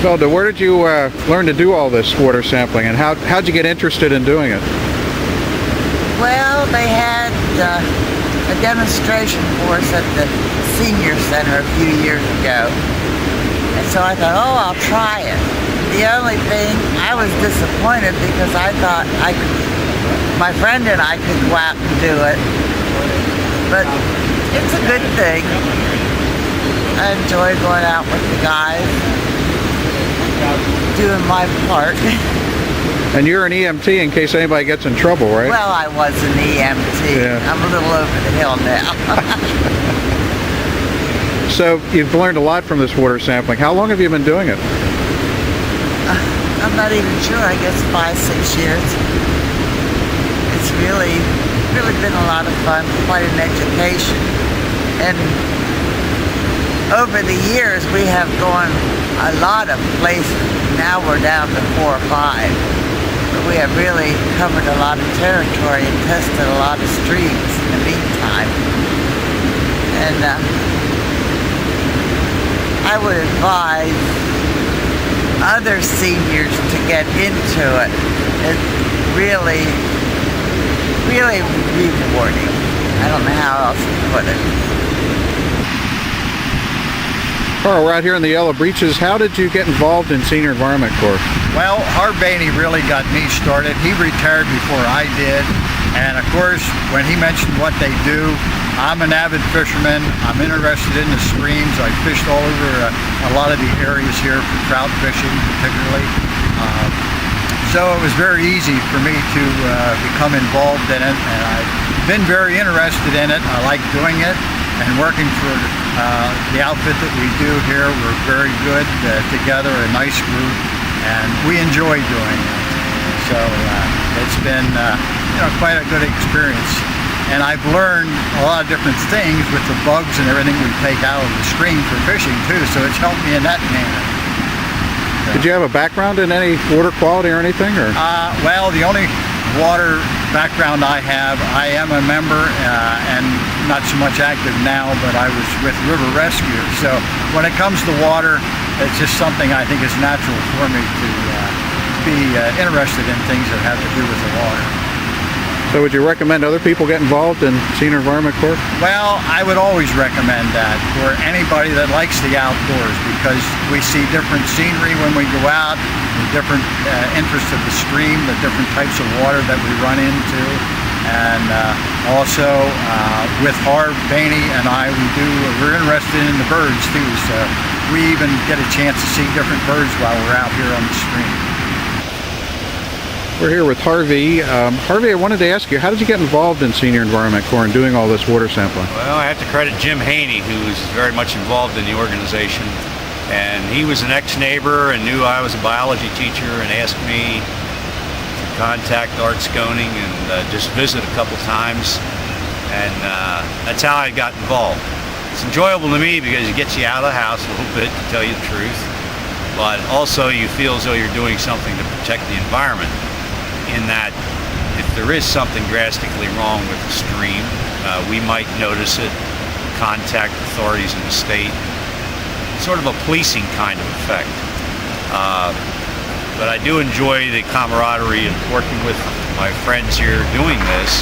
Velda, where did you learn to do all this water sampling, and how'd you get interested in doing it? Well, they had a demonstration for us at the senior center a few years ago. And so I thought, oh, I'll try it. The only thing, I was disappointed because I thought my friend and I could go out and do it. But it's a good thing. I enjoy going out with the guys, doing my part. And you're an EMT in case anybody gets in trouble, right? Well, I was an EMT. Yeah. I'm a little over the hill now. So you've learned a lot from this water sampling. How long have you been doing it? I'm not even sure. I guess 5-6 years. It's really been a lot of fun, quite an education. And over the years, we have gone a lot of places. Now we're down to 4 or 5. But we have really covered a lot of territory and tested a lot of streams in the meantime. And I would advise other seniors to get into it. It's really rewarding. I don't know how else to put it. Carl, we're out here in the Yellow Breeches. How did you get involved in Senior Environment Corps? Well, Baney really got me started. He retired before I did. And of course, when he mentioned what they do, I'm an avid fisherman. I'm interested in the streams. I fished all over a lot of the areas here for trout fishing particularly. So it was very easy for me to become involved in it. And I've been very interested in it. I like doing it. And working for the outfit that we do here, we're very good together, a nice group, and we enjoy doing it. So it's been quite a good experience. And I've learned a lot of different things with the bugs and everything we take out of the stream for fishing too, so it's helped me in that manner. Did you have a background in any water quality or anything? Or? Well, the only water background I have, I am a member and not so much active now, but I was with River Rescue. So when it comes to water, it's just something I think is natural for me to be interested in things that have to do with the water. So would you recommend other people get involved in Senior Environment Corps? Well, I would always recommend that for anybody that likes the outdoors, because we see different scenery when we go out, the different interests of the stream, the different types of water that we run into, and also with Baney and I, we're interested in the birds too, so we even get a chance to see different birds while we're out here on the stream. We're here with Harvey. Harvey, I wanted to ask you, how did you get involved in Senior Environment Corps and doing all this water sampling? Well, I have to credit Jim Haney, who's very much involved in the organization. And he was an ex-neighbor and knew I was a biology teacher and asked me to contact Art Sconing and just visit a couple times. And that's how I got involved. It's enjoyable to me because it gets you out of the house a little bit, to tell you the truth. But also you feel as though you're doing something to protect the environment, in that if there is something drastically wrong with the stream, we might notice it, contact authorities in the state. Sort of a policing kind of effect. But I do enjoy the camaraderie of working with my friends here doing this.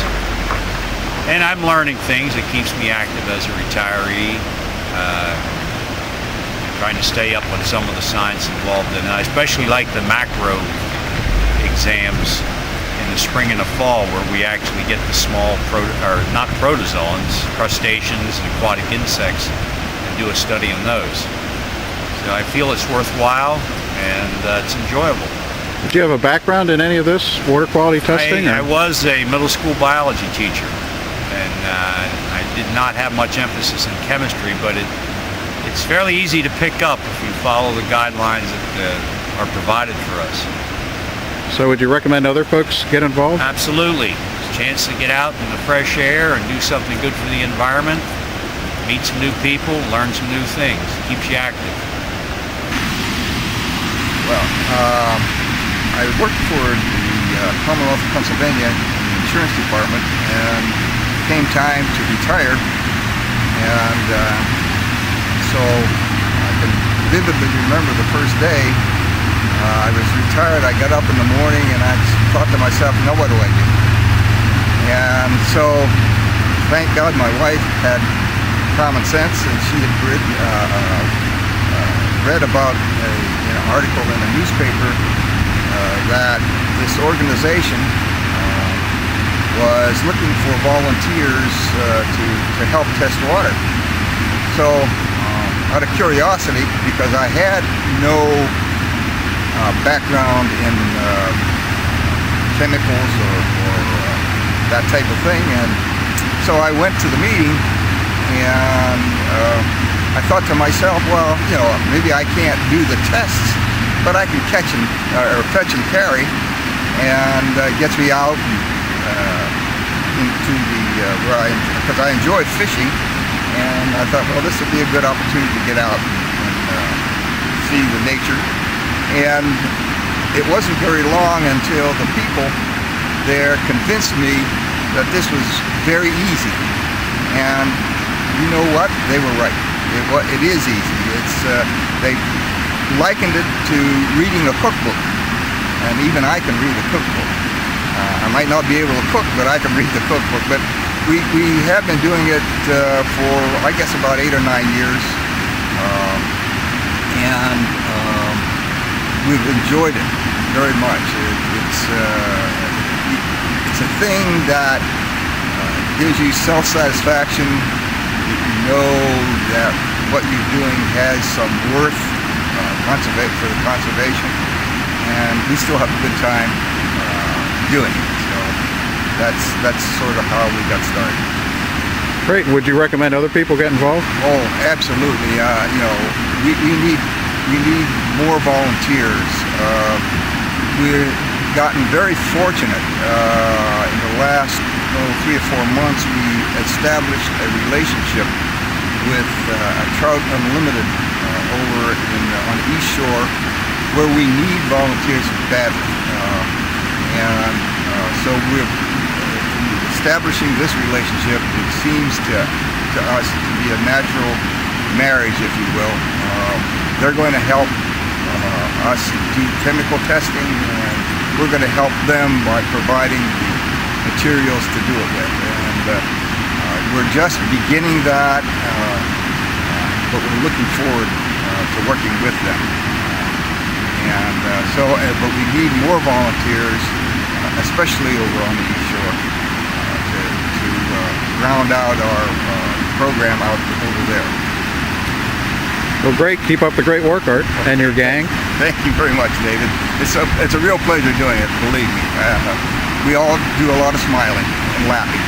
And I'm learning things. It keeps me active as a retiree. Trying to stay up on some of the science involved in it. I especially like the macro exams in the spring and the fall, where we actually get the small, not protozoans, crustaceans and aquatic insects, and do a study on those. So I feel it's worthwhile and it's enjoyable. Did you have a background in any of this water quality testing? I was a middle school biology teacher, and I did not have much emphasis in chemistry, but it's fairly easy to pick up if you follow the guidelines that are provided for us. So would you recommend other folks get involved? Absolutely. It's a chance to get out in the fresh air and do something good for the environment, meet some new people, learn some new things. It keeps you active. Well, I worked for the Commonwealth of Pennsylvania Insurance Department, and it came time to retire, and so I've been vividly remember the first day. I was retired. I got up in the morning and I thought to myself, now what do I do? And so, thank God my wife had common sense, and she had read about an article in a newspaper that this organization was looking for volunteers to help test water. So, out of curiosity, because I had no background in chemicals or that type of thing, and so I went to the meeting, and I thought to myself, well, maybe I can't do the tests, but I can catch and or fetch and carry, and gets me out into the because I enjoy fishing, and I thought, well, this would be a good opportunity to get out and see the nature. And it wasn't very long until the people there convinced me that this was very easy. And you know what? They were right. It is easy. They likened it to reading a cookbook, and even I can read a cookbook. I might not be able to cook, but I can read the cookbook. But we have been doing it for, I guess, about 8 or 9 years, and we've enjoyed it very much. It's a thing that gives you self-satisfaction. You know that what you're doing has some worth for the conservation, and we still have a good time doing it. So that's sort of how we got started. Great. Would you recommend other people get involved? Oh, absolutely. We need more volunteers. We've gotten very fortunate. In the last 3 or 4 months, we established a relationship with Trout Unlimited over on the East Shore, where we need volunteers badly. So we're establishing this relationship. It seems to us to be a natural marriage, if you will. They're going to help us do chemical testing, and we're going to help them by providing the materials to do it with. And we're just beginning that, but we're looking forward to working with them. But we need more volunteers, especially over on the East Shore, to round out our program out over there. Well, great. Keep up the great work, Art, and your gang. Thank you very much, David. It's a real pleasure doing it, believe me. We all do a lot of smiling and laughing.